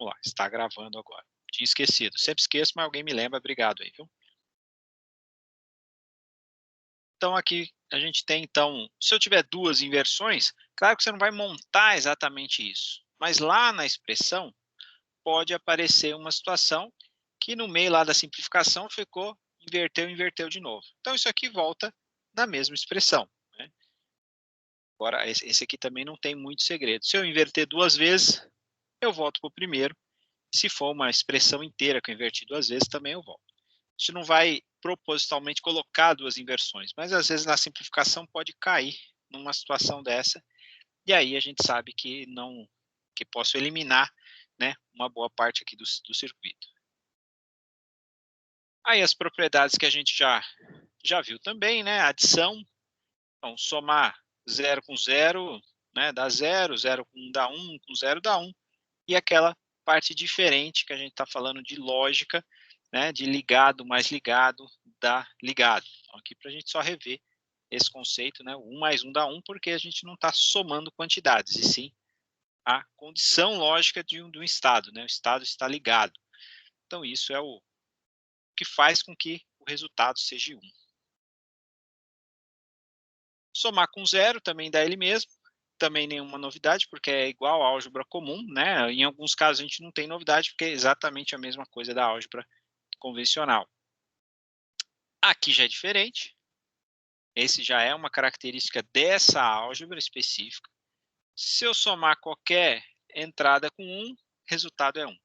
Vamos lá, está gravando agora. Tinha esquecido. Sempre esqueço, mas alguém me lembra. Obrigado aí, viu? Então, aqui a gente tem, então, se eu tiver duas inversões, claro que você não vai montar exatamente isso. Mas lá na expressão, pode aparecer uma situação que no meio lá da simplificação ficou, inverteu de novo. Então, isso aqui volta na mesma expressão, né? Agora, esse aqui também não tem muito segredo. Se eu inverter duas vezes, eu volto para o primeiro. Se for uma expressão inteira que eu inverti duas vezes, também eu volto. A gente não vai propositalmente colocar duas inversões, mas às vezes na simplificação pode cair numa situação dessa, e aí a gente sabe que não, que posso eliminar, né, uma boa parte aqui do circuito. Aí as propriedades que a gente já viu também, né, adição, então somar 0 com 0, né, dá 0, 0 com 1 dá 1, com 0 dá 1, e aquela parte diferente que a gente está falando de lógica, né, de ligado mais ligado dá ligado. Então, aqui para a gente só rever esse conceito, né, 1 mais 1 dá 1, porque a gente não está somando quantidades, e sim a condição lógica de um estado, né, o estado está ligado. Então, isso é o que faz com que o resultado seja 1. Somar com 0 também dá ele mesmo, também nenhuma novidade, porque é igual à álgebra comum, né? Em alguns casos a gente não tem novidade, porque é exatamente a mesma coisa da álgebra convencional. Aqui já é diferente. Esse já é uma característica dessa álgebra específica. Se eu somar qualquer entrada com 1, resultado é 1.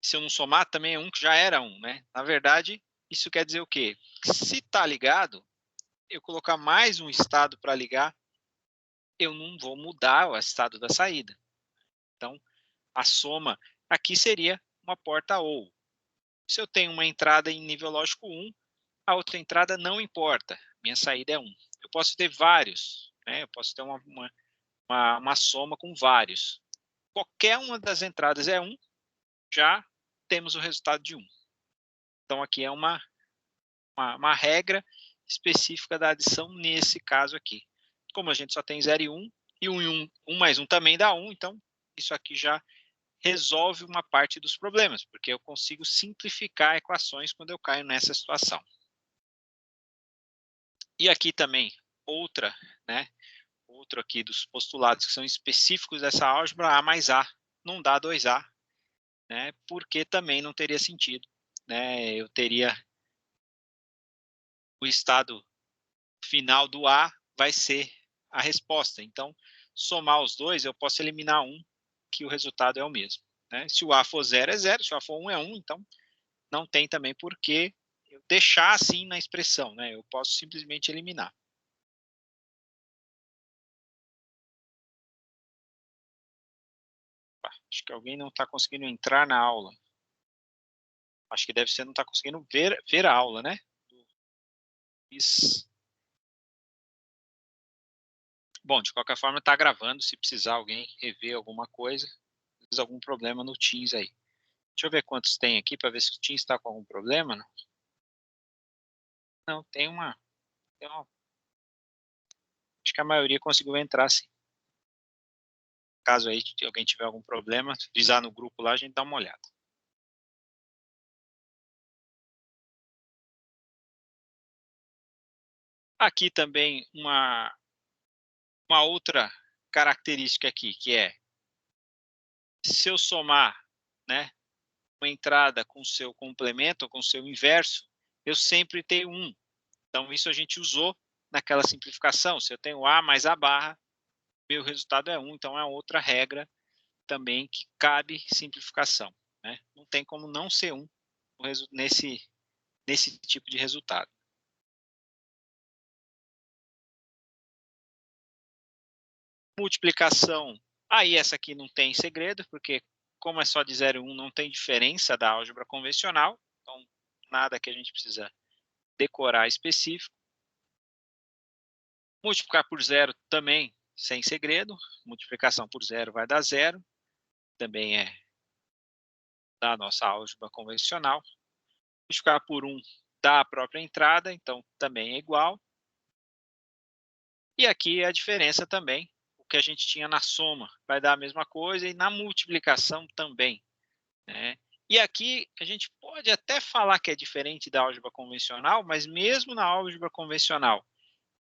Se eu não somar, também é 1, que já era 1, né? Na verdade, isso quer dizer o quê? Se está ligado, eu colocar mais um estado para ligar, eu não vou mudar o estado da saída. Então, a soma aqui seria uma porta ou. Se eu tenho uma entrada em nível lógico 1, a outra entrada não importa, minha saída é 1. Eu posso ter vários, né? Eu posso ter uma soma com vários. Qualquer uma das entradas é 1, já temos o resultado de 1. Então, aqui é uma regra específica da adição nesse caso aqui. Como a gente só tem 0 e 1, e 1 mais 1 também dá 1, então isso aqui já resolve uma parte dos problemas, porque eu consigo simplificar equações quando eu caio nessa situação. E aqui também, né, outro aqui dos postulados que são específicos dessa álgebra, A mais A não dá 2A, né, porque também não teria sentido, né, eu teria o estado final do A vai ser a resposta, então somar os dois eu posso eliminar um, que o resultado é o mesmo, né? Se o A for 0 é 0, se o A for 1 é 1, então não tem também por que eu deixar assim na expressão, né? Eu posso simplesmente eliminar. Acho que alguém não está conseguindo entrar na aula. Acho que deve ser não está conseguindo ver a aula, né? Bom, de qualquer forma está gravando, se precisar alguém rever alguma coisa, às vezes algum problema no Teams aí. Deixa eu ver quantos tem aqui para ver se o Teams está com algum problema. Não, tem uma. Acho que a maioria conseguiu entrar, sim. Caso aí alguém tiver algum problema, avisar no grupo lá, a gente dá uma olhada. Aqui também uma outra característica aqui, que é se eu somar, né, uma entrada com seu complemento ou com seu inverso, eu sempre tenho 1. Então, isso a gente usou naquela simplificação. Se eu tenho A mais A barra, meu resultado é 1. Então, é outra regra também que cabe simplificação, né? Não tem como não ser 1 nesse tipo de resultado. Multiplicação, aí essa aqui não tem segredo, porque como é só de 0 e 1, não tem diferença da álgebra convencional, então nada que a gente precisa decorar específico. Multiplicar por 0 também sem segredo, multiplicação por 0 vai dar 0, também é da nossa álgebra convencional. Multiplicar por 1 dá a própria entrada, então também é igual. E aqui a diferença também, que a gente tinha na soma, vai dar a mesma coisa, e na multiplicação também, né? E aqui a gente pode até falar que é diferente da álgebra convencional, mas mesmo na álgebra convencional,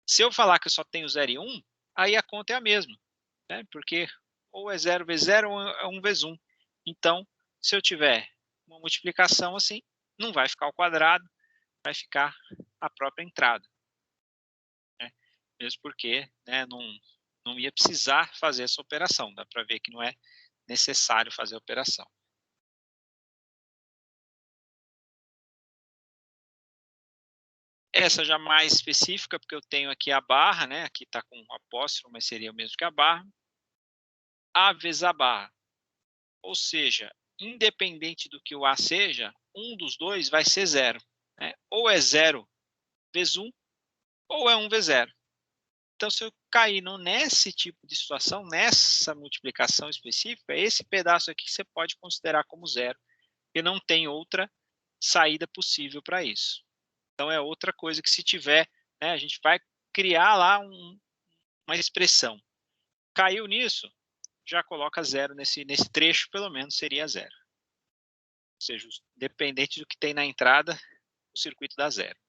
se eu falar que eu só tenho 0 e 1, aí a conta é a mesma, né? Porque ou é 0 vezes 0 ou é 1 vezes 1. Então, se eu tiver uma multiplicação assim, não vai ficar ao quadrado, vai ficar a própria entrada, né? Mesmo porque, né, não ia precisar fazer essa operação. Dá para ver que não é necessário fazer a operação. Essa já mais específica, porque eu tenho aqui a barra, né? Aqui está com um apóstrofo, mas seria o mesmo que a barra. A vezes a barra. Ou seja, independente do que o A seja, um dos dois vai ser 0, né? Ou é 0 vezes 1, ou é 1 vezes 0. Então, se eu cair nesse tipo de situação, nessa multiplicação específica, esse pedaço aqui você pode considerar como 0, porque não tem outra saída possível para isso. Então, é outra coisa que, se tiver, né, a gente vai criar lá uma expressão. Caiu nisso, já coloca 0 nesse trecho, pelo menos seria 0. Ou seja, dependente do que tem na entrada, o circuito dá 0.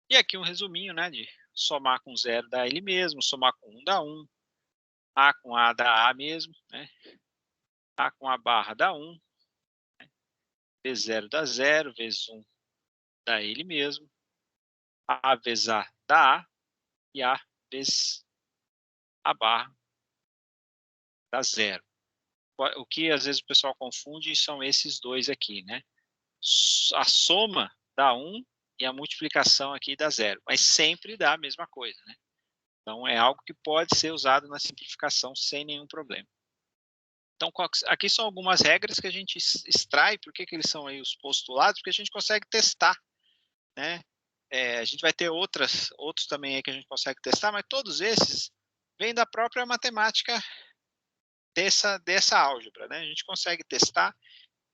E aqui um resuminho, né, de somar com 0 dá ele mesmo, somar com 1 dá 1, A com A dá A mesmo, né? A com a barra dá 1, né? Vezes 0 dá 0, vezes 1 dá ele mesmo, A vezes A dá A, e A vezes a barra dá 0. O que às vezes o pessoal confunde são esses dois aqui, né? A soma dá 1 e a multiplicação aqui dá 0, mas sempre dá a mesma coisa, né? Então, é algo que pode ser usado na simplificação sem nenhum problema. Então, aqui são algumas regras que a gente extrai. Por que eles são aí os postulados? Porque a gente consegue testar, né? A gente vai ter outros também aí que a gente consegue testar, mas todos esses vêm da própria matemática dessa álgebra, né? A gente consegue testar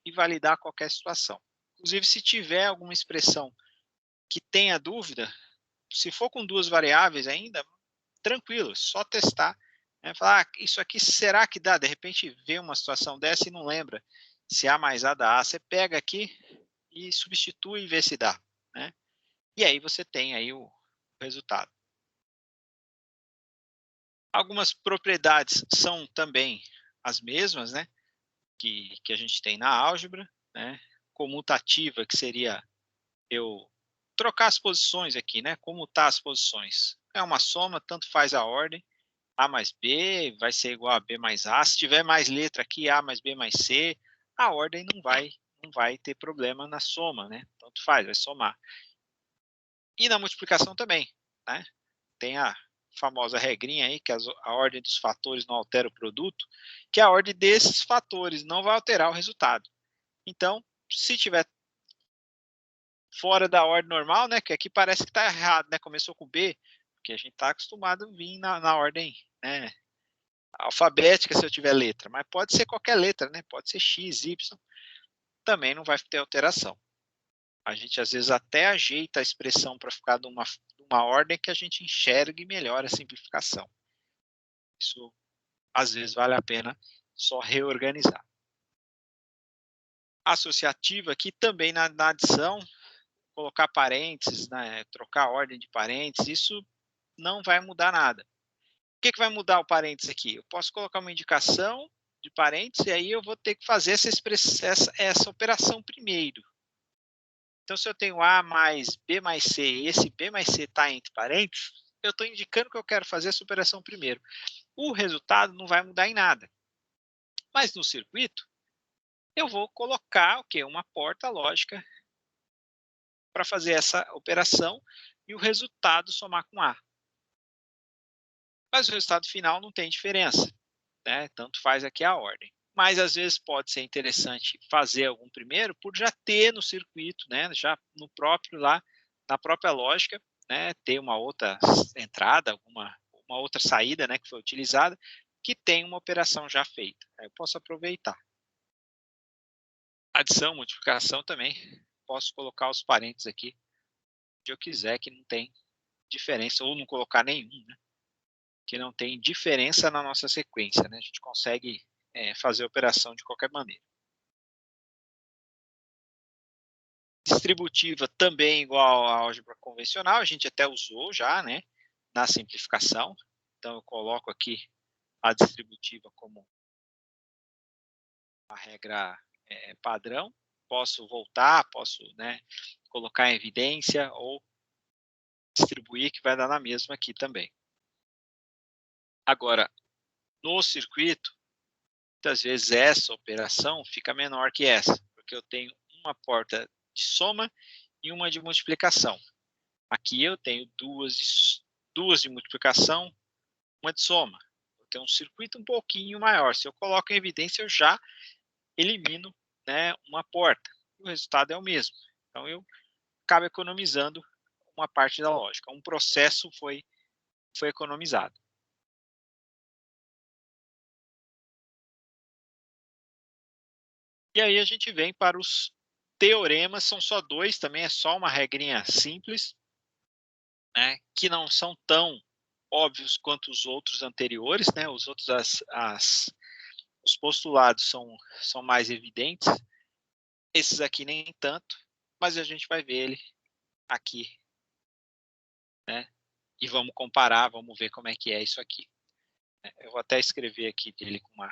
e validar qualquer situação. Inclusive, se tiver alguma expressão que tenha dúvida, se for com duas variáveis ainda, tranquilo, só testar, né? Falar, isso aqui será que dá? De repente vê uma situação dessa e não lembra se A mais A dá A, você pega aqui e substitui e vê se dá, né? E aí você tem aí o resultado. Algumas propriedades são também as mesmas, né, que a gente tem na álgebra, né? Comutativa, que seria eu trocar as posições aqui, né? Comutar as posições. É uma soma, tanto faz a ordem. A mais B vai ser igual a B mais A. Se tiver mais letra aqui, A mais B mais C, a ordem não vai ter problema na soma, né? Tanto faz, vai somar. E na multiplicação também, né? Tem a famosa regrinha aí, que a ordem dos fatores não altera o produto, que a ordem desses fatores não vai alterar o resultado. Então, se tiver fora da ordem normal, né? Que aqui parece que está errado, né? Começou com B, porque a gente está acostumado a vir na ordem, né, alfabética, se eu tiver letra, mas pode ser qualquer letra, né? Pode ser X, Y, também não vai ter alteração. A gente às vezes até ajeita a expressão para ficar numa ordem que a gente enxergue melhor a simplificação. Isso às vezes vale a pena só reorganizar. Associativa aqui também na adição, colocar parênteses, né, trocar a ordem de parênteses, isso não vai mudar nada. O que vai mudar o parênteses aqui? Eu posso colocar uma indicação de parênteses e aí eu vou ter que fazer essa operação primeiro. Então, se eu tenho A mais B mais C e esse B mais C está entre parênteses, eu estou indicando que eu quero fazer essa operação primeiro. O resultado não vai mudar em nada. Mas no circuito, eu vou colocar o quê? Uma porta lógica para fazer essa operação e o resultado somar com A. Mas o resultado final não tem diferença, né? Tanto faz aqui a ordem. Mas às vezes pode ser interessante fazer algum primeiro por já ter no circuito, né? Já no próprio lá, na própria lógica, né? Ter uma outra entrada, uma outra saída, né? Que foi utilizada, que tem uma operação já feita. Aí eu posso aproveitar. Adição, multiplicação também. Posso colocar os parênteses aqui, onde eu quiser, que não tem diferença, ou não colocar nenhum, né? que não tem diferença na nossa sequência, né? A gente consegue fazer a operação de qualquer maneira. Distributiva também igual à álgebra convencional, a gente até usou já, né, na simplificação. Então, eu coloco aqui a distributiva como a regra padrão. Posso voltar, posso, né, colocar em evidência ou distribuir, que vai dar na mesma aqui também. Agora, no circuito, muitas vezes essa operação fica menor que essa, porque eu tenho uma porta de soma e uma de multiplicação. Aqui eu tenho duas de multiplicação, uma de soma. Eu tenho um circuito um pouquinho maior. Se eu coloco em evidência, eu já elimino, né, uma porta. O resultado é o mesmo. Então, eu acabo economizando uma parte da lógica. Um processo foi economizado. E aí a gente vem para os teoremas, são só dois, também é só uma regrinha simples, né, que não são tão óbvios quanto os outros anteriores, né? Os outros, os postulados são mais evidentes, esses aqui nem tanto, mas a gente vai ver ele aqui, né? E vamos comparar, vamos ver como é que é isso aqui. Eu vou até escrever aqui dele com uma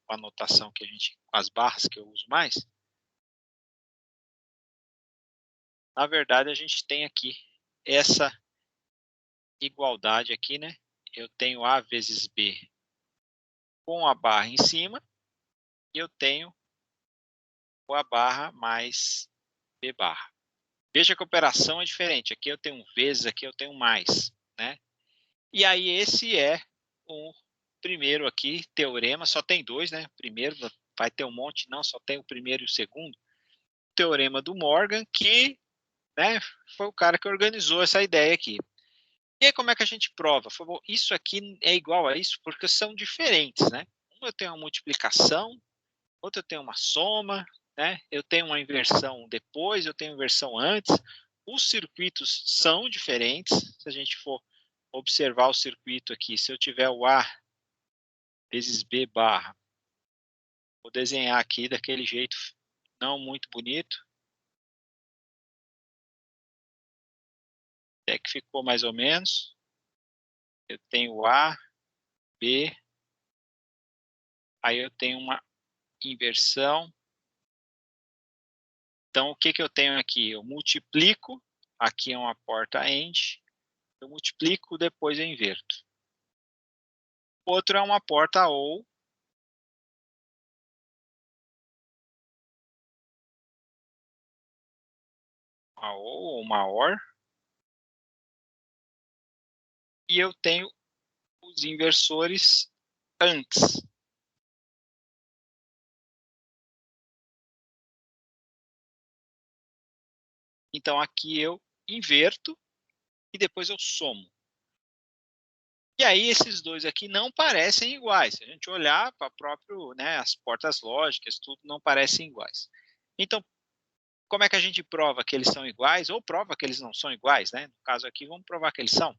anotação que com as barras que eu uso mais. Na verdade, a gente tem aqui essa igualdade aqui, né? Eu tenho A vezes B com a barra em cima e eu tenho a barra mais B barra. Veja que a operação é diferente. Aqui eu tenho vezes, aqui eu tenho mais, né? E aí esse é o primeiro aqui, teorema, só tem dois, né? Primeiro vai ter um monte, não, só tem o primeiro e o segundo. Teorema do Morgan, que, né, foi o cara que organizou essa ideia aqui. E aí como é que a gente prova? Isso aqui é igual a isso porque são diferentes, né? Um eu tenho uma multiplicação, outro eu tenho uma soma, né? Eu tenho uma inversão depois, eu tenho inversão antes. Os circuitos são diferentes. Se a gente for observar o circuito aqui, se eu tiver o A vezes B barra, vou desenhar aqui daquele jeito não muito bonito. Até que ficou mais ou menos. Eu tenho A, B, aí eu tenho uma inversão. Então, o que eu tenho aqui? Eu multiplico, aqui é uma porta AND, eu multiplico, depois eu inverto. Outro é uma porta OR, uma OR, e eu tenho os inversores antes. Então, aqui eu inverto e depois eu somo. E aí, esses dois aqui não parecem iguais. Se a gente olhar para próprio, né, as portas lógicas, tudo não parecem iguais. Então, como é que a gente prova que eles são iguais ou prova que eles não são iguais, né? No caso aqui, vamos provar que eles são.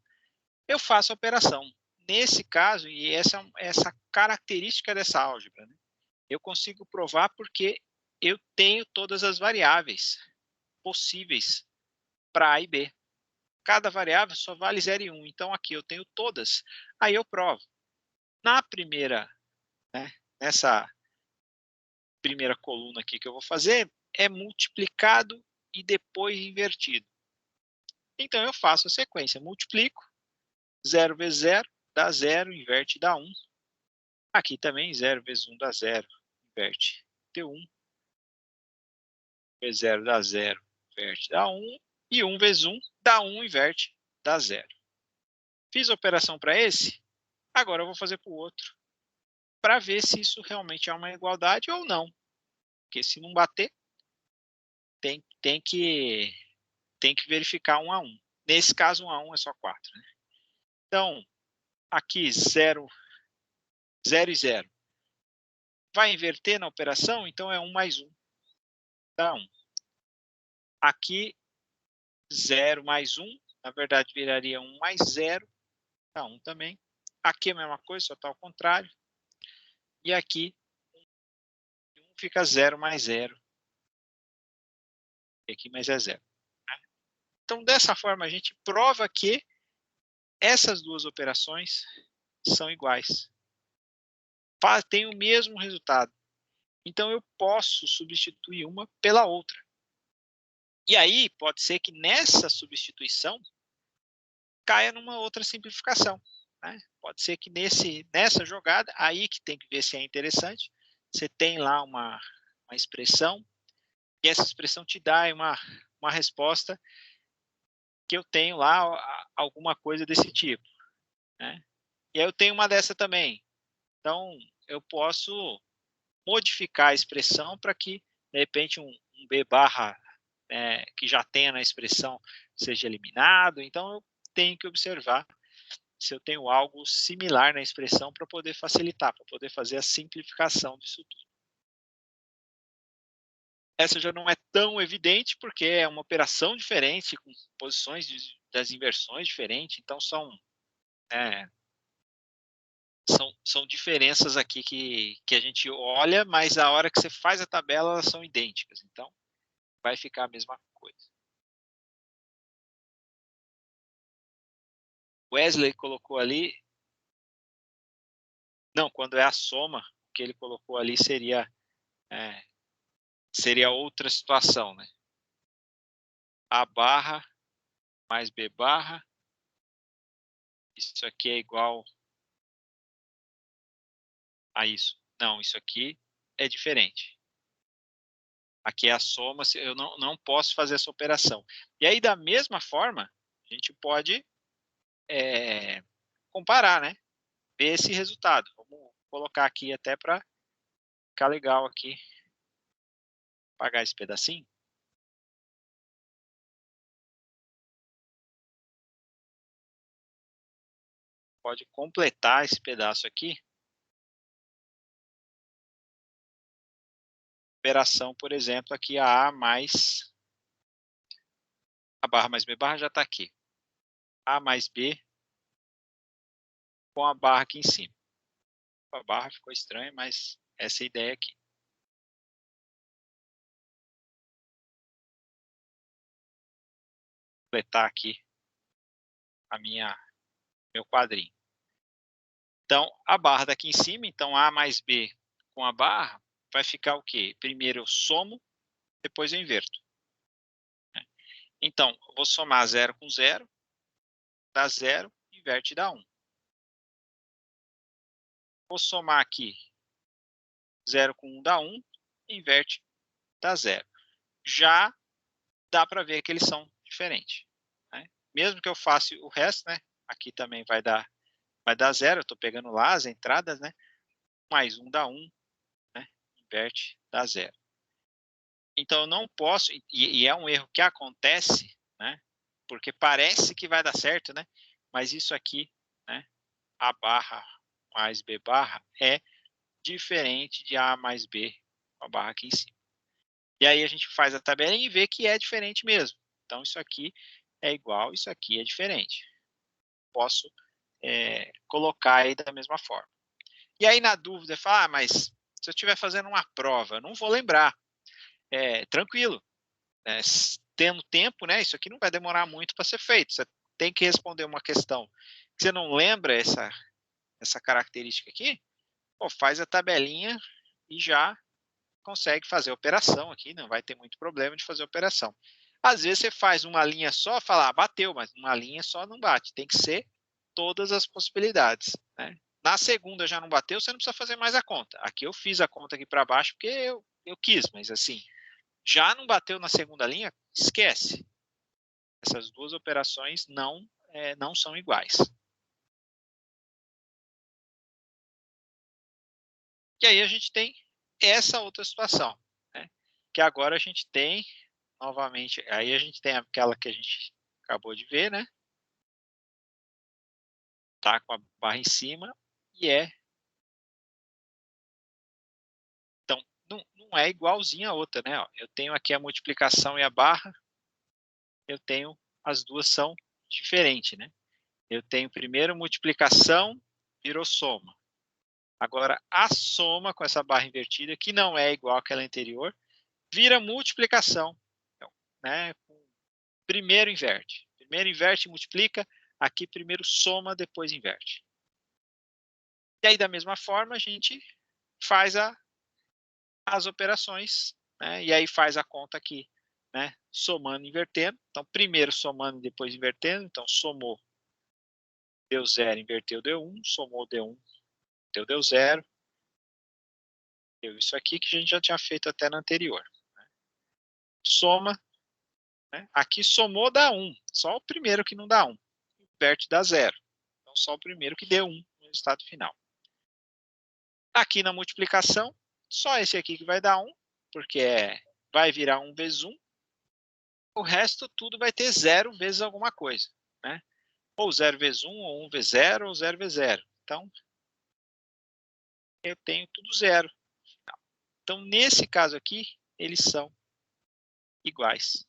Eu faço a operação. Nesse caso, e essa característica dessa álgebra, né? Eu consigo provar porque eu tenho todas as variáveis possíveis para A e B. Cada variável só vale 0 e 1. Então, aqui eu tenho todas. Aí eu provo. Na primeira, né, nessa primeira coluna aqui que eu vou fazer, é multiplicado e depois invertido. Então, eu faço a sequência. Multiplico, 0 vezes 0 dá 0, inverte dá 1. Aqui também 0 vezes 1 dá 0, inverte deu 1. Vezes 0 dá 0, inverte dá 1. E 1 vezes 1 dá 1, inverte dá 0. Fiz a operação para esse, agora eu vou fazer para o outro, para ver se isso realmente é uma igualdade ou não. Porque se não bater, tem que verificar 1 a 1. Nesse caso, 1 a 1 é só 4. Né? Então, aqui 0 e 0. Vai inverter na operação, então é 1 mais 1. Dá 1. Aqui, 0 mais 1, na verdade, viraria 1 mais 0, dá 1 também. Aqui é a mesma coisa, só está ao contrário. E aqui, 1 fica 0 mais 0. E aqui mais é 0. Né? Então, dessa forma, a gente prova que essas duas operações são iguais. Tem o mesmo resultado. Então, eu posso substituir uma pela outra. E aí, pode ser que nessa substituição caia numa outra simplificação. Né? Pode ser que nessa jogada, aí que tem que ver se é interessante, você tem lá uma expressão, e essa expressão te dá uma resposta que eu tenho lá alguma coisa desse tipo. Né? E aí eu tenho uma dessa também. Então, eu posso modificar a expressão para que, de repente, um B barra que já tenha na expressão seja eliminado. Então, eu tenho que observar se eu tenho algo similar na expressão para poder facilitar, para poder fazer a simplificação disso tudo. Essa já não é tão evidente, porque é uma operação diferente, com posições das inversões diferentes, então são diferenças aqui que a gente olha, mas a hora que você faz a tabela, elas são idênticas. Então, vai ficar a mesma coisa. Wesley colocou ali... Não, quando é a soma, o que ele colocou ali seria outra situação, né? A barra mais B barra. Isso aqui é igual a isso. Não, isso aqui é diferente. Aqui é a soma, eu não posso fazer essa operação. E aí, da mesma forma, a gente pode comparar, né? Ver esse resultado. Vamos colocar aqui até para ficar legal aqui. Apagar esse pedacinho. Pode completar esse pedaço aqui. Operação, por exemplo, aqui a mais... A barra mais B barra já está aqui. A mais B com a barra aqui em cima. A barra ficou estranha, mas essa é a ideia aqui. Completar aqui meu quadrinho. Então, a barra daqui em cima, então A mais B com a barra, vai ficar o quê? Primeiro eu somo, depois eu inverto. Então, eu vou somar 0 com 0, dá 0, inverte e dá 1. Vou somar aqui 0 com 1 dá 1, inverte, dá 0. Já dá para ver que eles são diferentes. Né? Mesmo que eu faça o resto, né? Aqui também vai dar 0, eu estou pegando lá as entradas, né? Mais 1 dá 1, né? Inverte, dá 0. Então, eu não posso, e é um erro que acontece, né? Porque parece que vai dar certo, né? Mas isso aqui, né? A barra mais B barra é diferente de A mais B com a barra aqui em cima. E aí a gente faz a tabela e vê que é diferente mesmo. Então, isso aqui é igual, isso aqui é diferente. Posso colocar aí da mesma forma. E aí, na dúvida, fala, mas se eu estiver fazendo uma prova, eu não vou lembrar. Tranquilo. Tendo tempo, né? Isso aqui não vai demorar muito para ser feito. Você tem que responder uma questão que você não lembra essa característica aqui, faz a tabelinha e já consegue fazer a operação aqui, não vai ter muito problema de fazer a operação. Às vezes você faz uma linha só, fala, bateu, mas uma linha só não bate, tem que ser todas as possibilidades. Né? Na segunda já não bateu, você não precisa fazer mais a conta. Aqui eu fiz a conta aqui para baixo porque eu quis, mas assim, já não bateu na segunda linha, esquece. Essas duas operações não são iguais. E aí a gente tem essa outra situação, né? Que agora a gente tem, novamente, aí a gente tem aquela que a gente acabou de ver, né? Tá com a barra em cima e então, não é igualzinha a outra, né? Ó, eu tenho aqui a multiplicação e a barra, eu tenho, as duas são diferentes, né? Eu tenho primeiro multiplicação virou soma. Agora, a soma com essa barra invertida, que não é igual àquela anterior, vira multiplicação. Então, né? Primeiro inverte. Primeiro inverte e multiplica. Aqui primeiro soma, depois inverte. E aí, da mesma forma, a gente faz as operações, né? E aí faz a conta aqui, né? Somando e invertendo. Então, primeiro somando e depois invertendo. Então, somou, deu 0, inverteu, deu 1. Somou, deu 1, deu 0. Deu isso aqui que a gente já tinha feito até na anterior. Soma, né? Aqui somou dá 1. Só o primeiro que não dá 1. Inverte dá 0. Então, só o primeiro que deu 1 no resultado final. Aqui na multiplicação, só esse aqui que vai dar 1, porque vai virar 1 vezes 1. O resto tudo vai ter 0 vezes alguma coisa, né? Ou 0 vezes 1, ou 1 vezes 0, ou 0 vezes 0. Então, eu tenho tudo 0. Então, nesse caso aqui, eles são iguais.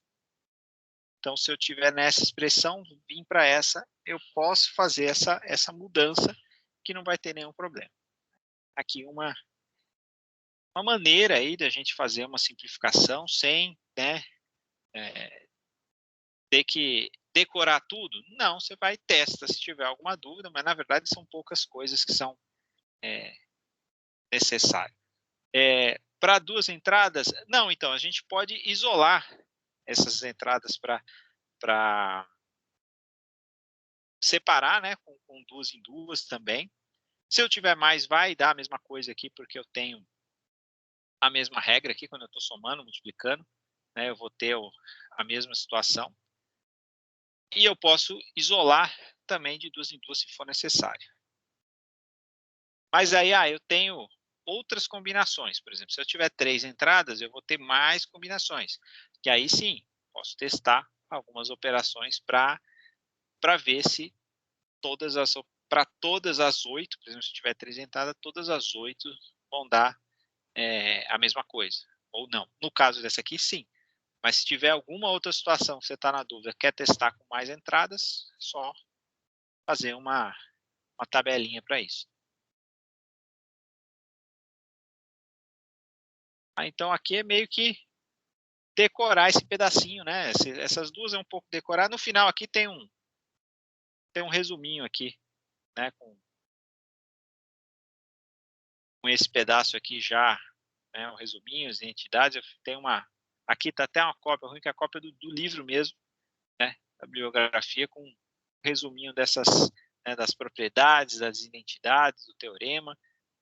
Então, se eu tiver nessa expressão, vim para essa, eu posso fazer essa mudança que não vai ter nenhum problema. Aqui uma maneira aí da gente fazer uma simplificação sem, né, ter que decorar tudo. Não, você vai e testa se tiver alguma dúvida, mas na verdade são poucas coisas que são necessárias. Para duas entradas, não, então a gente pode isolar essas entradas para separar, né, com duas em duas também. Se eu tiver mais, vai dar a mesma coisa aqui, porque eu tenho a mesma regra aqui, quando eu estou somando, multiplicando, né, eu vou ter a mesma situação. E eu posso isolar também de duas em duas, se for necessário. Mas aí, eu tenho outras combinações. Por exemplo, se eu tiver 3 entradas, eu vou ter mais combinações. Que aí sim, posso testar algumas operações para ver se para todas as 8, por exemplo, se tiver 3 entradas, todas as 8 vão dar a mesma coisa. Ou não. No caso dessa aqui, sim. Mas se tiver alguma outra situação que você está na dúvida, quer testar com mais entradas, é só fazer uma tabelinha para isso. Então, aqui é meio que decorar esse pedacinho, né? Essas duas é um pouco decorar. No final, aqui tem um resuminho aqui, né? Com esse pedaço aqui já, né? Um resuminho, as entidades. Tem aqui está até uma cópia, ruim que é a cópia do livro mesmo, né? A bibliografia com um resuminho né, das propriedades, das identidades, do teorema.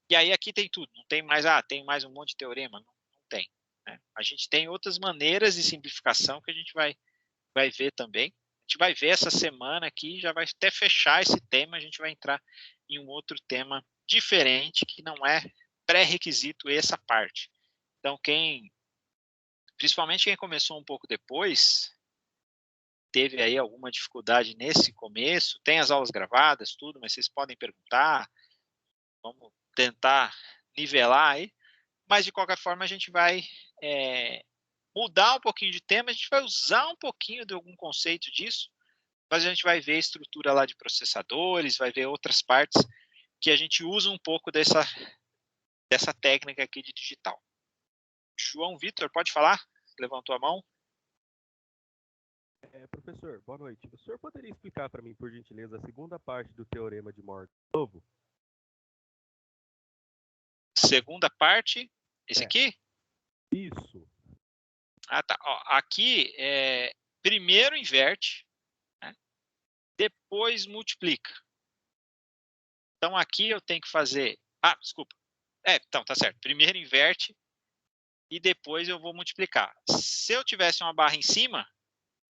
E aí aqui tem tudo. Não tem mais, tem mais um monte de teorema. Não tem. Né? A gente tem outras maneiras de simplificação que a gente vai ver também. A gente vai ver essa semana aqui, já vai até fechar esse tema, a gente vai entrar em um outro tema diferente, que não é pré-requisito essa parte. Então, principalmente quem começou um pouco depois, teve aí alguma dificuldade nesse começo, tem as aulas gravadas, tudo, mas vocês podem perguntar, vamos tentar nivelar aí, mas de qualquer forma a gente vai mudar um pouquinho de tema, a gente vai usar um pouquinho de algum conceito disso, mas a gente vai ver a estrutura lá de processadores, vai ver outras partes que a gente usa um pouco dessa técnica aqui de digital. João Vitor, pode falar? Levantou a mão. Professor, boa noite. O senhor poderia explicar para mim, por gentileza, a segunda parte do teorema de Morgan novo? Segunda parte, esse aqui? Isso. Tá. Ó, aqui, primeiro inverte, né? Depois multiplica. Então, aqui eu tenho que fazer... desculpa. Então, tá certo. Primeiro inverte e depois eu vou multiplicar. Se eu tivesse uma barra em cima,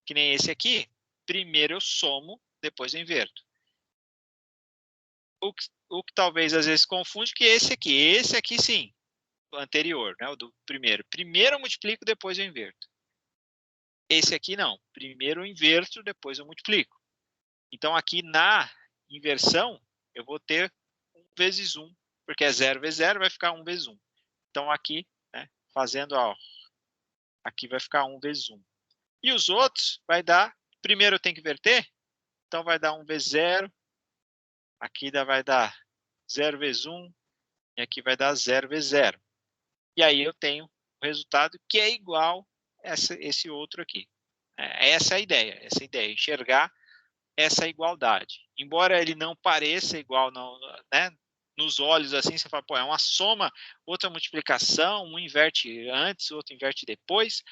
que nem esse aqui, primeiro eu somo, depois eu inverto. O que talvez às vezes confunde que esse aqui sim, o anterior, né, o do primeiro. Primeiro eu multiplico, depois eu inverto. Esse aqui não, primeiro eu inverto, depois eu multiplico. Então aqui na inversão, eu vou ter 1 vezes 1, porque é 0 vezes 0, vai ficar 1 vezes 1. Então aqui, né, fazendo, aqui vai ficar 1 vezes 1. E os outros vai dar, primeiro eu tenho que inverter, então vai dar 1 vezes 0, aqui vai dar 0 vezes 1, e aqui vai dar 0 vezes 0. E aí eu tenho o resultado que é igual a esse outro aqui. Essa é a ideia, enxergar essa igualdade. Embora ele não pareça igual, não, né, nos olhos assim, você fala, pô, é uma soma, outra multiplicação, um inverte antes, outro inverte depois,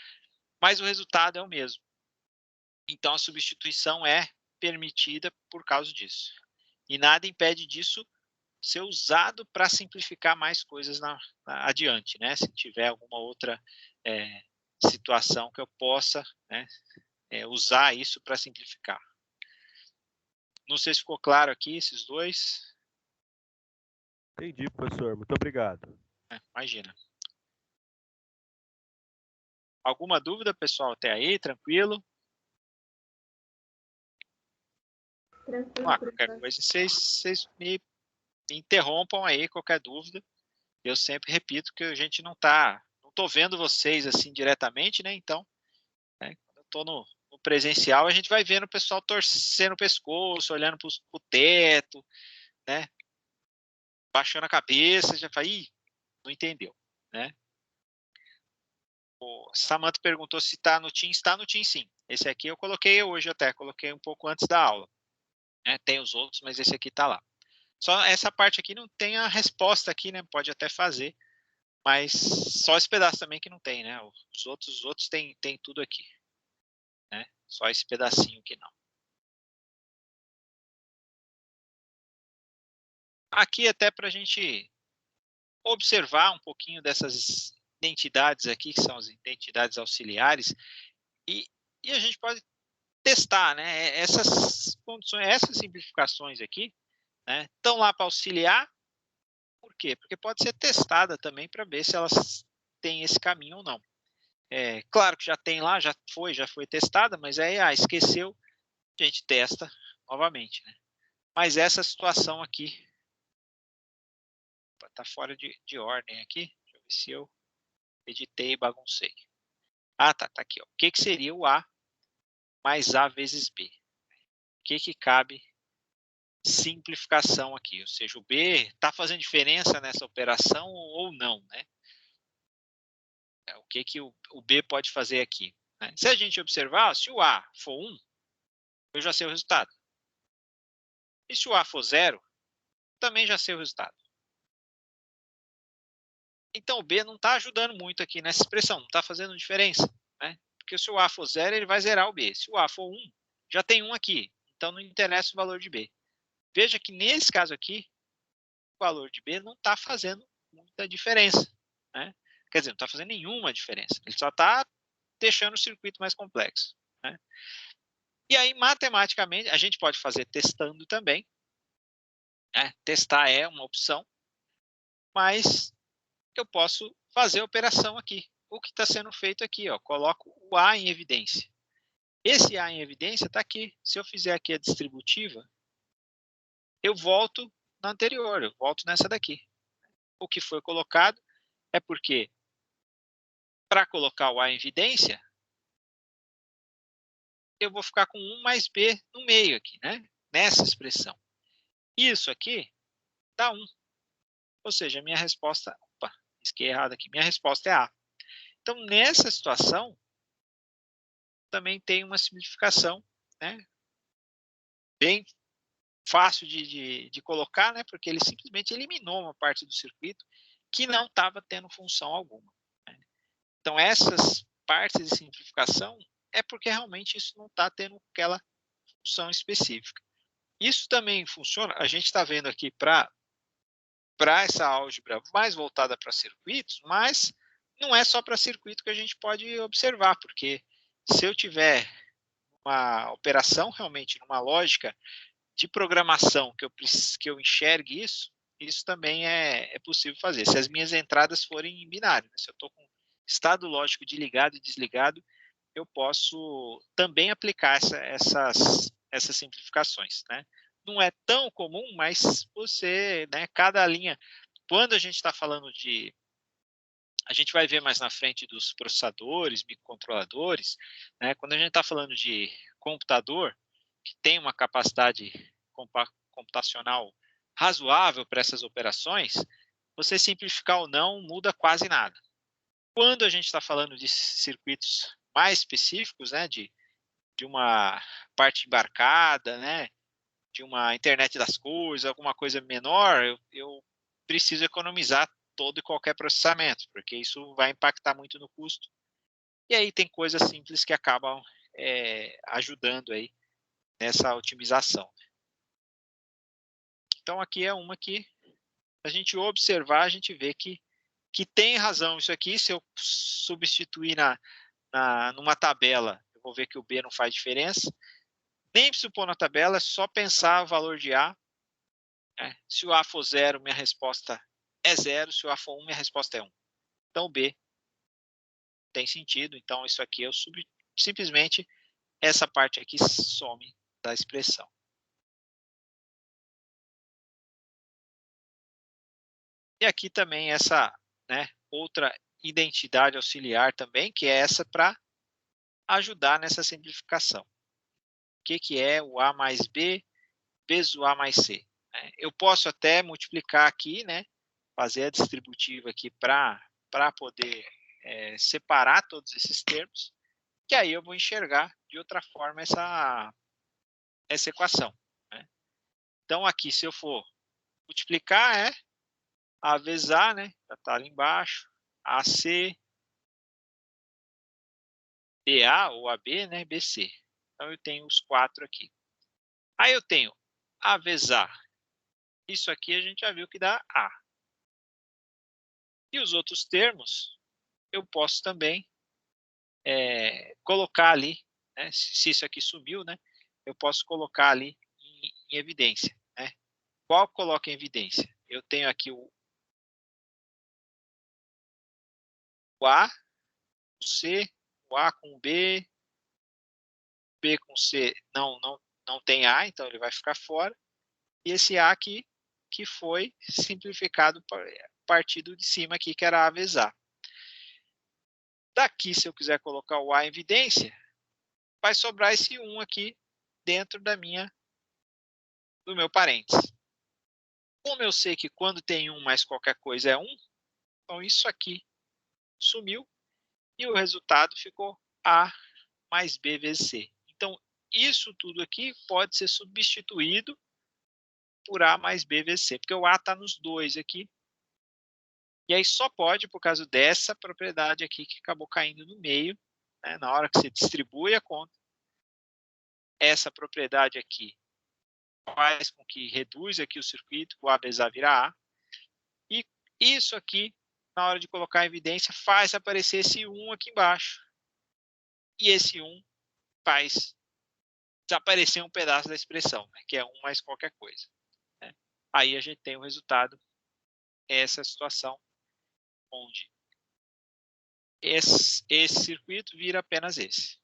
mas o resultado é o mesmo. Então, a substituição é permitida por causa disso. E nada impede disso ser usado para simplificar mais coisas adiante, né? Se tiver alguma outra situação que eu possa, né, usar isso para simplificar. Não sei se ficou claro aqui esses dois. Entendi, professor. Muito obrigado. Imagina. Alguma dúvida, pessoal, até aí? Tranquilo? Tranquilo, Qualquer coisa, vocês me interrompam aí, qualquer dúvida. Eu sempre repito que a gente não estou vendo vocês assim diretamente, né? Então, né, quando eu estou no presencial, a gente vai vendo o pessoal torcendo o pescoço, olhando para o teto, né? Baixando a cabeça, já fala, ih, não entendeu, né? O Samantha perguntou se está no Teams. Está no Teams, sim. Esse aqui eu coloquei hoje até, coloquei um pouco antes da aula. Tem os outros, mas esse aqui está lá. Só essa parte aqui não tem a resposta aqui, né? Pode até fazer, mas só esse pedaço também que não tem, né? Os outros tem tudo aqui, né? Só esse pedacinho que não. Aqui até para a gente observar um pouquinho dessas identidades aqui, que são as identidades auxiliares, e a gente pode testar, né? Essas condições, essas simplificações aqui, né? Estão lá para auxiliar. Por quê? Porque pode ser testada também para ver se elas têm esse caminho ou não. Claro que já tem lá, já foi testada, mas aí esqueceu, a gente testa novamente, né? Mas essa situação aqui está fora de ordem aqui. Deixa eu ver se eu editei e baguncei. Tá aqui. Ó. O que seria o A mais A vezes B? O que cabe simplificação aqui? Ou seja, o B está fazendo diferença nessa operação ou não, né? O que o B pode fazer aqui? Né? Se a gente observar, se o A for 1, eu já sei o resultado. E se o A for 0, também já sei o resultado. Então, o B não está ajudando muito aqui nessa expressão, não está fazendo diferença. Né? Porque se o A for 0, ele vai zerar o B. Se o A for 1, já tem 1 aqui. Então, não interessa o valor de B. Veja que, nesse caso aqui, o valor de B não está fazendo muita diferença. Né? Quer dizer, não está fazendo nenhuma diferença. Ele só está deixando o circuito mais complexo. Né? E aí, matematicamente, a gente pode fazer testando também. Né? Testar é uma opção, mas eu posso fazer a operação aqui. O que está sendo feito aqui, ó, coloco o A em evidência. Esse A em evidência está aqui. Se eu fizer aqui a distributiva, eu volto na anterior, eu volto nessa daqui. O que foi colocado é porque, para colocar o A em evidência, eu vou ficar com 1 mais B no meio aqui, né? Nessa expressão. Isso aqui dá 1. Ou seja, a minha resposta... Opa, risquei errado aqui. Minha resposta é A. Então, nessa situação, também tem uma simplificação, né? Bem fácil de colocar, né? Porque ele simplesmente eliminou uma parte do circuito que não estava tendo função alguma. Né? Então, essas partes de simplificação é porque realmente isso não está tendo aquela função específica. Isso também funciona, a gente está vendo aqui para essa álgebra mais voltada para circuitos, mas não é só para circuito que a gente pode observar, porque se eu tiver uma operação realmente numa lógica de programação que eu enxergue isso também é possível fazer. Se as minhas entradas forem em binário, né? Se eu estou com estado lógico de ligado e desligado, eu posso também aplicar essas simplificações. Né? Não é tão comum, mas você, né, cada linha, quando a gente está falando de... A gente vai ver mais na frente dos processadores, microcontroladores, né, quando a gente está falando de computador, que tem uma capacidade computacional razoável para essas operações, você simplificar ou não muda quase nada. Quando a gente está falando de circuitos mais específicos, né, de uma parte embarcada, né, de uma internet das coisas, alguma coisa menor, eu preciso economizar todo e qualquer processamento, porque isso vai impactar muito no custo. E aí tem coisas simples que acabam ajudando aí nessa otimização. Então aqui é uma que a gente observar, a gente vê que tem razão isso aqui. Se eu substituir numa tabela, eu vou ver que o B não faz diferença. Nem preciso pôr na tabela, é só pensar o valor de A. Né? Se o A for 0, minha resposta é 0. Se o A for 1, minha resposta é 1. Então o B tem sentido. Então isso aqui eu simplesmente essa parte aqui some da expressão. E aqui também essa, né, outra identidade auxiliar também, que é essa para ajudar nessa simplificação. O que é o A mais B vezes o A mais C? Eu posso até multiplicar aqui, né, fazer a distributiva aqui para poder separar todos esses termos, que aí eu vou enxergar de outra forma essa equação. Né? Então, aqui, se eu for multiplicar, A vezes A, né? Já está ali embaixo. AC, BA ou AB, né? BC. Então, eu tenho os 4 aqui. Aí eu tenho A vezes A. Isso aqui a gente já viu que dá A. E os outros termos, eu posso também colocar ali, né? Se isso aqui sumiu, né? Eu posso colocar ali em evidência. Né? Qual coloca em evidência? Eu tenho aqui o A, o C, o A com B, B com C não tem A, então ele vai ficar fora. E esse A aqui, que foi simplificado a partir de cima aqui, que era A vezes A. Daqui, se eu quiser colocar o A em evidência, vai sobrar esse 1 aqui dentro do meu parênteses. Como eu sei que quando tem 1 mais qualquer coisa é 1, então isso aqui sumiu e o resultado ficou A mais B vezes C. Então, isso tudo aqui pode ser substituído por A mais B vezes C, porque o A está nos dois aqui. E aí só pode, por causa dessa propriedade aqui que acabou caindo no meio, né, na hora que você distribui a conta, essa propriedade aqui faz com que reduz aqui o circuito, o A vezes A vira A. E isso aqui, na hora de colocar a evidência, faz aparecer esse 1 aqui embaixo. E esse 1 faz desaparecer um pedaço da expressão, né, que é 1 mais qualquer coisa. Né? Aí a gente tem o resultado, essa situação, onde esse circuito vira apenas esse.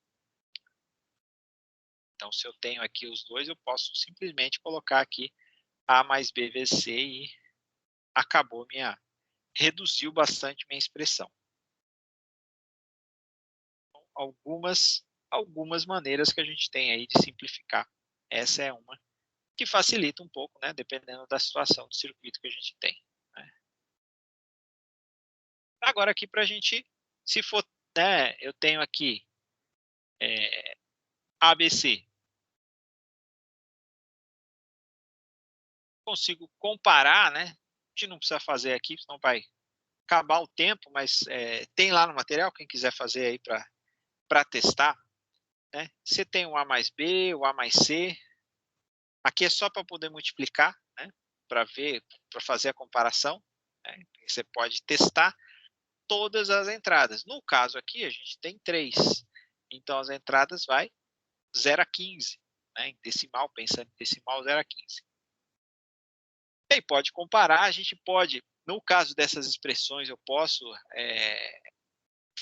Então, se eu tenho aqui os dois, eu posso simplesmente colocar aqui A mais B vezes C e acabou reduziu bastante minha expressão. Então, algumas maneiras que a gente tem aí de simplificar. Essa é uma que facilita um pouco, né, dependendo da situação do circuito que a gente tem. Né? Agora aqui para a gente, se for, né, eu tenho aqui ABC. Consigo comparar, né? A gente não precisa fazer aqui, senão vai acabar o tempo, mas tem lá no material, quem quiser fazer aí para testar. Né? Você tem o A mais B, o A mais C. Aqui é só para poder multiplicar, né? Para ver, para fazer a comparação. Né? Você pode testar todas as entradas. No caso aqui, a gente tem 3. Então, as entradas vai 0 a 15. Né? Em decimal, pensando em decimal, 0 a 15. E aí pode comparar, a gente pode, no caso dessas expressões, eu posso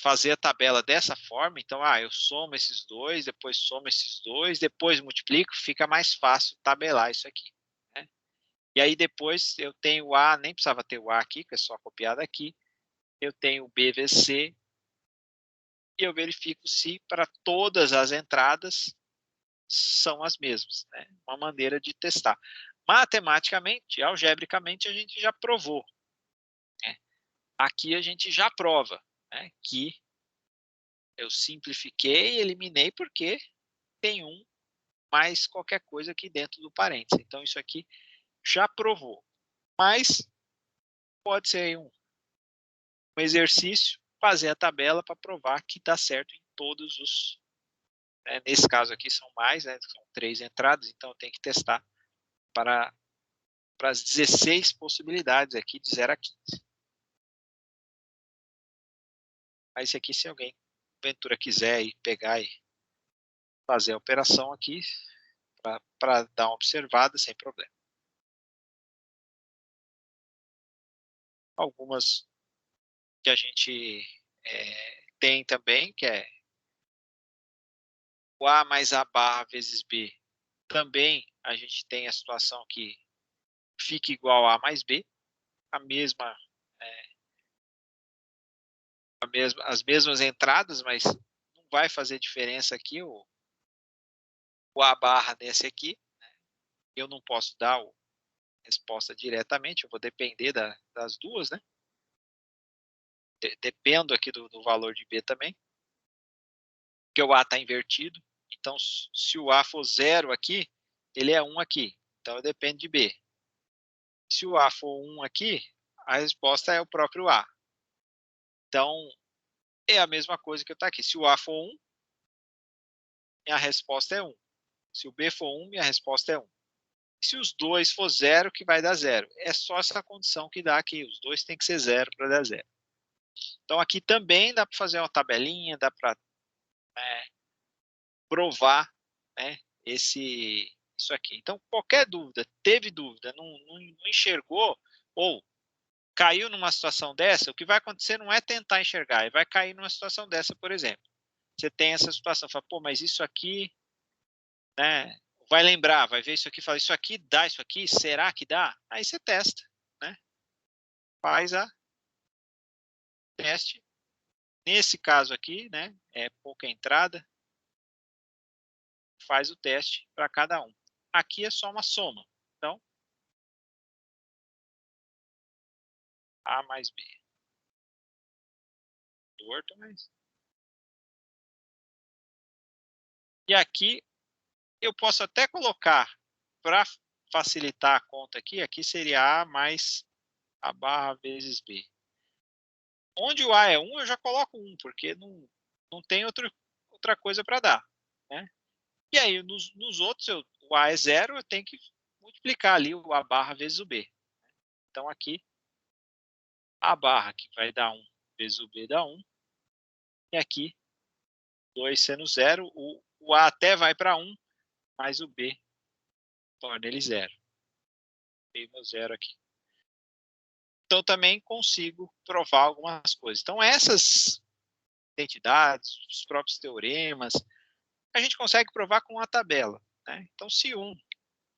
fazer a tabela dessa forma. Então, eu somo esses dois, depois somo esses dois, depois multiplico, fica mais fácil tabelar isso aqui. Né? E aí depois eu tenho o A, nem precisava ter o A aqui, que é só copiar daqui. Eu tenho o B vezes C, e eu verifico se para todas as entradas são as mesmas. Né? Uma maneira de testar. matematicamente, algebricamente, a gente já provou. Né? Aqui a gente já prova, né, que eu simplifiquei e eliminei porque tem um mais qualquer coisa aqui dentro do parênteses. Então, isso aqui já provou. Mas pode ser um exercício, fazer a tabela para provar que está certo em todos os... Né, nesse caso aqui são mais, né, são 3 entradas, então eu tenho que testar para as 16 possibilidades aqui de 0 a 15. Mas esse aqui, se alguém, porventura, quiser ir pegar e fazer a operação aqui, para dar uma observada, sem problema. Algumas que a gente tem também, que é o A mais A barra vezes B. Também a gente tem a situação que fica igual a mais B, as mesmas entradas, mas não vai fazer diferença aqui o A barra nesse aqui. Eu não posso dar a resposta diretamente, eu vou depender das duas, né? Dependo aqui do valor de B também, porque o A está invertido. Então, se o A for 0 aqui, ele é 1 aqui. Então, eu dependo de B. Se o A for 1 aqui, a resposta é o próprio A. Então, é a mesma coisa que eu estou aqui. Se o A for 1, minha resposta é 1. Se o B for 1, minha resposta é 1. Se os dois for 0, que vai dar 0. É só essa condição que dá aqui. Os dois tem que ser 0 para dar 0. Então, aqui também dá para fazer uma tabelinha, dá para provar, né, isso aqui. Então, qualquer dúvida, teve dúvida, não enxergou, ou caiu numa situação dessa, o que vai acontecer não é tentar enxergar, vai cair numa situação dessa, por exemplo. Você tem essa situação, fala, pô, mas isso aqui, né, vai lembrar, vai ver isso aqui, fala, isso aqui dá, isso aqui, será que dá? Aí você testa, né? Faz a teste. Nesse caso aqui, né, é pouca entrada, faz o teste para cada um. Aqui é só uma soma. Então, A mais B. Torto, mas... E aqui, eu posso até colocar, para facilitar a conta aqui seria A mais A barra vezes B. Onde o A é 1, eu já coloco 1, porque não tem outra coisa para dar. Né? E aí, nos outros, o A é 0, eu tenho que multiplicar ali o A barra vezes o B. Então, aqui, A barra, que vai dar 1, vezes o B dá 1. E aqui, 2 sendo 0, o A até vai para 1, mas o B torna ele 0. Tenho meu 0 aqui. Então, também consigo provar algumas coisas. Então, essas identidades, os próprios teoremas, a gente consegue provar com uma tabela. Né? Então, se um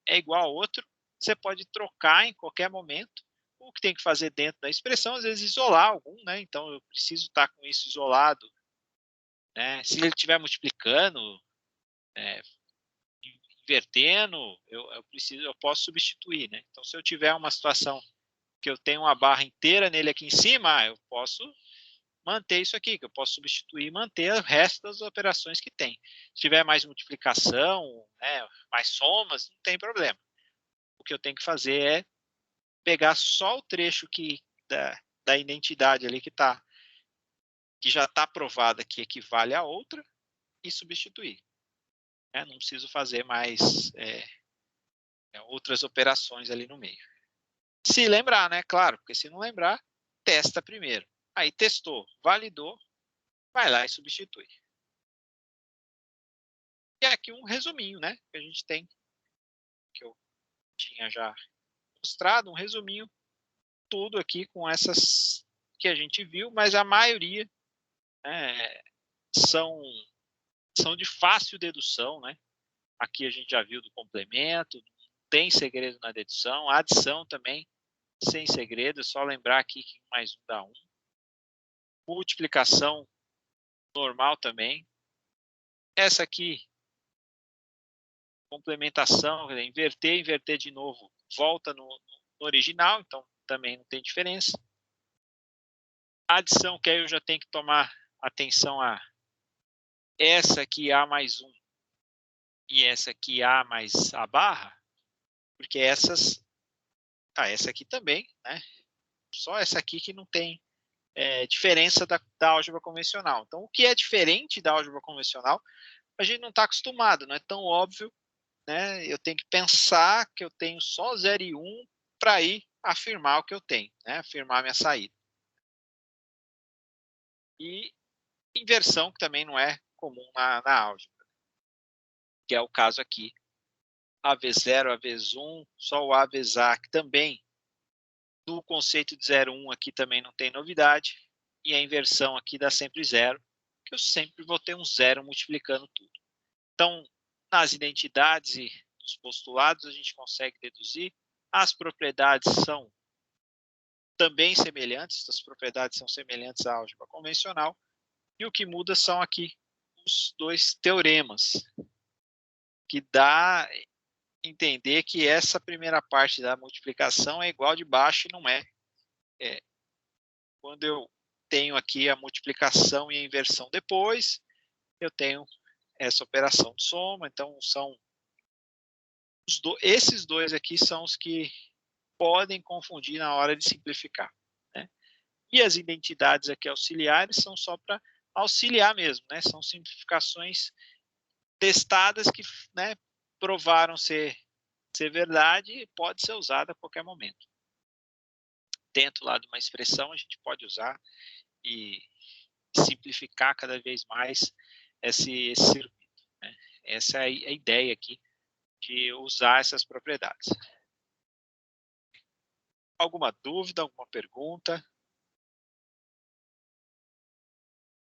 é igual ao outro, você pode trocar em qualquer momento. O que tem que fazer dentro da expressão, às vezes, isolar algum. Né? Então, eu preciso estar com isso isolado. Né? Se ele estiver multiplicando, invertendo, eu posso substituir. Né? Então, se eu tiver uma situação que eu tenho uma barra inteira nele aqui em cima, eu posso manter isso aqui, que eu posso substituir e manter o resto das operações que tem. Se tiver mais multiplicação, né, mais somas, não tem problema. O que eu tenho que fazer é pegar só o trecho da identidade ali que já está provada que equivale a outra e substituir. Né? Não preciso fazer mais outras operações ali no meio. Se lembrar, né? Claro, porque se não lembrar, testa primeiro. Aí testou, validou, vai lá e substitui. E aqui um resuminho, né? Que a gente tem, que eu tinha já mostrado, um resuminho, tudo aqui com essas que a gente viu, mas a maioria são de fácil dedução, né? Aqui a gente já viu do complemento, não tem segredo na dedução, a adição também, sem segredo, é só lembrar aqui que mais um dá 1. Multiplicação normal também. Essa aqui, complementação, inverter de novo, volta no original, então também não tem diferença. A adição, que aí eu já tenho que tomar atenção a essa aqui A mais 1 e essa aqui A mais a barra, porque essa aqui também, né? Só essa aqui que não tem diferença da álgebra convencional. Então, o que é diferente da álgebra convencional, a gente não está acostumado, não é tão óbvio, né? Eu tenho que pensar que eu tenho só 0 e 1 para ir afirmar o que eu tenho, né? Afirmar a minha saída. E inversão, que também não é comum na álgebra, que é o caso aqui. A vezes 0, A vezes 1, só o A vezes A, que também, no conceito de 0, 1 aqui também não tem novidade, e a inversão aqui dá sempre 0, que eu sempre vou ter um 0 multiplicando tudo. Então, nas identidades e nos postulados, a gente consegue deduzir. As propriedades são também semelhantes, as propriedades são semelhantes à álgebra convencional, e o que muda são aqui os dois teoremas, que dá a entender que essa primeira parte da multiplicação é igual de baixo e não é. Quando eu tenho aqui a multiplicação e a inversão depois, eu tenho essa operação de soma, então são esses dois aqui são os que podem confundir na hora de simplificar, né? E as identidades aqui auxiliares são só para auxiliar mesmo, né? São simplificações testadas que, né, provaram ser verdade e pode ser usada a qualquer momento. Dentro lá de uma expressão, a gente pode usar e simplificar cada vez mais esse circuito, né? Essa é a ideia aqui de usar essas propriedades. Alguma dúvida, alguma pergunta?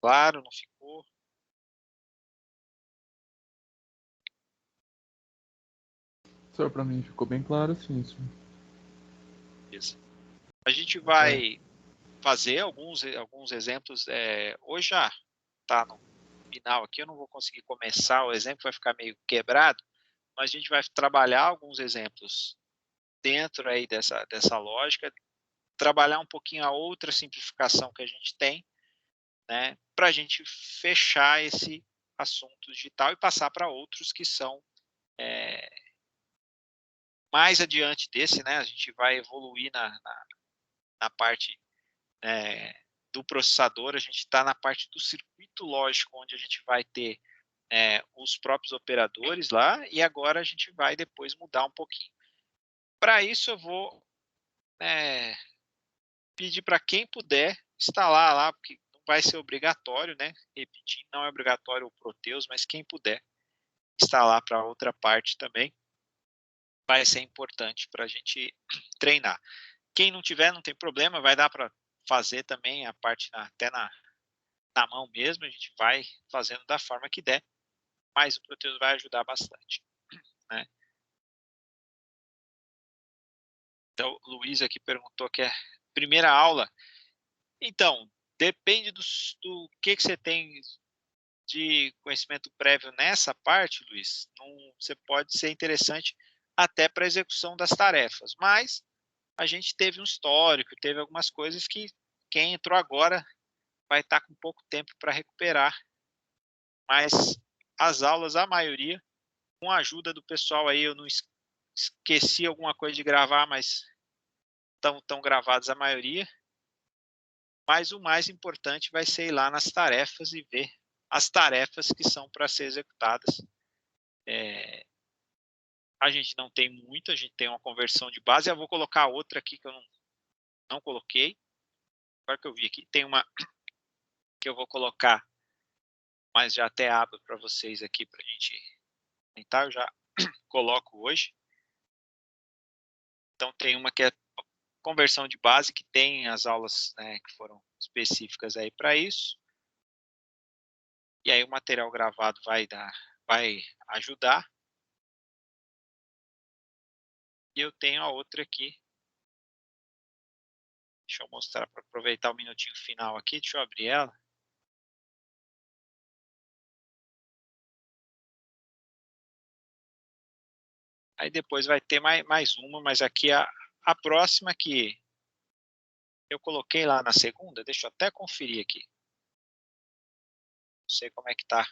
Claro, não ficou? Senhor, para mim ficou bem claro, sim, senhor. Isso. A gente vai fazer alguns exemplos. Hoje já está no final aqui, eu não vou conseguir começar, o exemplo vai ficar meio quebrado, mas a gente vai trabalhar alguns exemplos dentro aí dessa lógica, trabalhar um pouquinho a outra simplificação que a gente tem, né, para a gente fechar esse assunto digital e passar para outros que são mais adiante desse, né? A gente vai evoluir na parte do processador, a gente está na parte do circuito lógico, onde a gente vai ter os próprios operadores lá, e agora a gente vai depois mudar um pouquinho. Para isso, eu vou pedir para quem puder instalar lá, porque não vai ser obrigatório, né? Repetindo, não é obrigatório o Proteus, mas quem puder instalar para outra parte também, vai ser importante para a gente treinar. Quem não tiver, não tem problema, vai dar para fazer também a parte até na mão mesmo, a gente vai fazendo da forma que der, mas o Proteus vai ajudar bastante, né? Então, o Luiz aqui perguntou que é primeira aula. Então, depende do que você tem de conhecimento prévio nessa parte, Luiz. Você pode ser interessante até para a execução das tarefas, mas a gente teve um histórico, teve algumas coisas que quem entrou agora vai estar com pouco tempo para recuperar, mas as aulas, a maioria, com a ajuda do pessoal aí, eu não esqueci alguma coisa de gravar, mas estão gravadas a maioria. Mas o mais importante vai ser ir lá nas tarefas e ver as tarefas que são para ser executadas. A gente não tem muito, a gente tem uma conversão de base. Eu vou colocar outra aqui que eu não coloquei. Agora que eu vi aqui, tem uma que eu vou colocar, mas já até abro para vocês aqui para a gente tentar. Eu já coloco hoje. Então, tem uma que é conversão de base, que tem as aulas, né, que foram específicas aí para isso. E aí o material gravado vai ajudar. E eu tenho a outra aqui. Deixa eu mostrar para aproveitar o minutinho final aqui. Deixa eu abrir ela. Aí depois vai ter mais uma, mas aqui a próxima que eu coloquei lá na segunda, deixa eu até conferir aqui. Não sei como é que tá.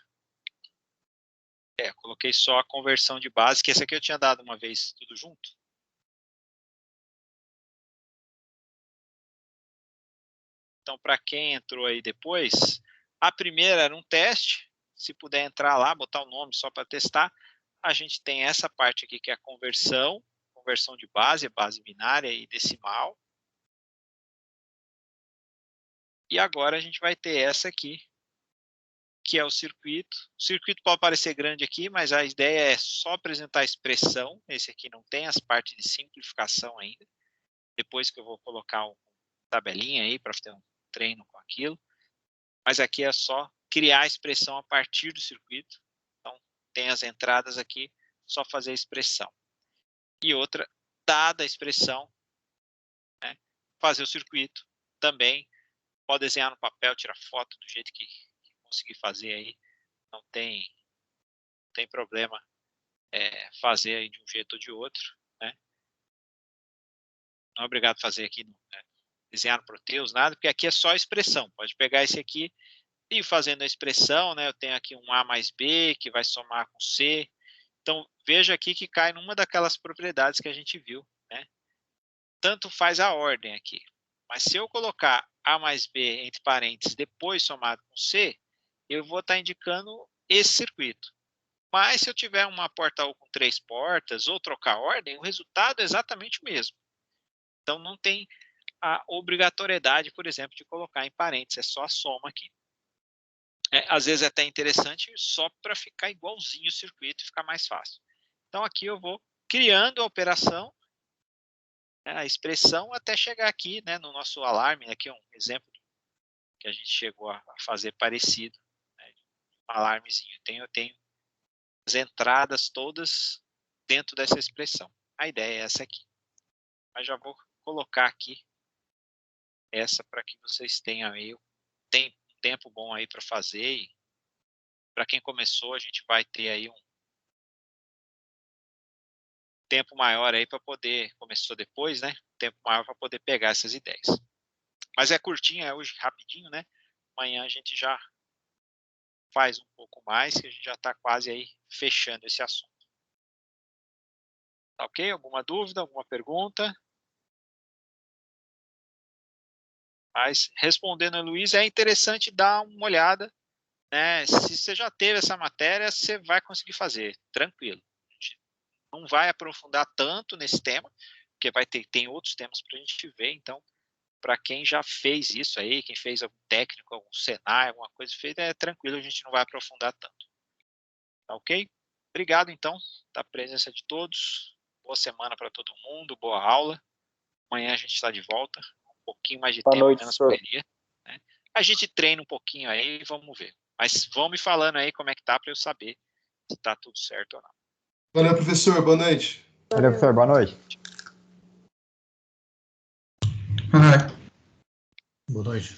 Coloquei só a conversão de base, que essa aqui eu tinha dado uma vez tudo junto. Então, para quem entrou aí depois, a primeira era um teste. Se puder entrar lá, botar o nome só para testar. A gente tem essa parte aqui que é a conversão de base binária e decimal. E agora a gente vai ter essa aqui, que é o circuito. O circuito pode parecer grande aqui, mas a ideia é só apresentar a expressão. Esse aqui não tem as partes de simplificação ainda. Depois que eu vou colocar uma tabelinha aí para ter um treino com aquilo. Mas aqui é só criar a expressão a partir do circuito. Então, tem as entradas aqui, só fazer a expressão. E outra, dada a expressão, né, fazer o circuito também. Pode desenhar no papel, tirar foto do jeito que conseguir fazer aí. Não tem problema fazer aí de um jeito ou de outro. Né? Não é obrigado a fazer aqui, desenhar no Proteus, nada, porque aqui é só expressão. Pode pegar esse aqui e ir fazendo a expressão, né? Eu tenho aqui um A mais B, que vai somar com C. Então, veja aqui que cai numa daquelas propriedades que a gente viu. Né? Tanto faz a ordem aqui. Mas se eu colocar A mais B entre parênteses, depois somado com C, eu vou estar indicando esse circuito. Mas se eu tiver uma porta U com 3 portas, ou trocar a ordem, o resultado é exatamente o mesmo. Então, não tem a obrigatoriedade, por exemplo, de colocar em parênteses, é só a soma aqui. Às vezes é até interessante só para ficar igualzinho o circuito e ficar mais fácil. Então, aqui eu vou criando a operação, a expressão, até chegar aqui, né, no nosso alarme. Aqui é um exemplo que a gente chegou a fazer parecido. Né, um alarmezinho. Eu tenho as entradas todas dentro dessa expressão. A ideia é essa aqui. Mas já vou colocar aqui essa para que vocês tenham aí um tempo bom aí para fazer. E para quem começou, a gente vai ter aí um tempo maior aí para poder, começou depois, né? Tempo maior para poder pegar essas ideias. Mas é curtinho, é hoje rapidinho, né? Amanhã a gente já faz um pouco mais, que a gente já está quase aí fechando esse assunto. Tá ok? Alguma dúvida, alguma pergunta? Mas respondendo a Luiz, é interessante dar uma olhada, né? Se você já teve essa matéria, você vai conseguir fazer, tranquilo. A gente não vai aprofundar tanto nesse tema, porque tem outros temas para a gente ver. Então, para quem já fez isso aí, quem fez algum técnico, algum Senai, alguma coisa feita, é tranquilo, a gente não vai aprofundar tanto. Tá ok? Obrigado, então, da presença de todos. Boa semana para todo mundo, boa aula. Amanhã a gente está de volta, um pouquinho mais de tempo, menos correria. Né? A gente treina um pouquinho aí e vamos ver. Mas vão me falando aí como é que tá para eu saber se tá tudo certo ou não. Valeu, professor. Boa noite. Valeu, professor. Boa noite. Boa noite.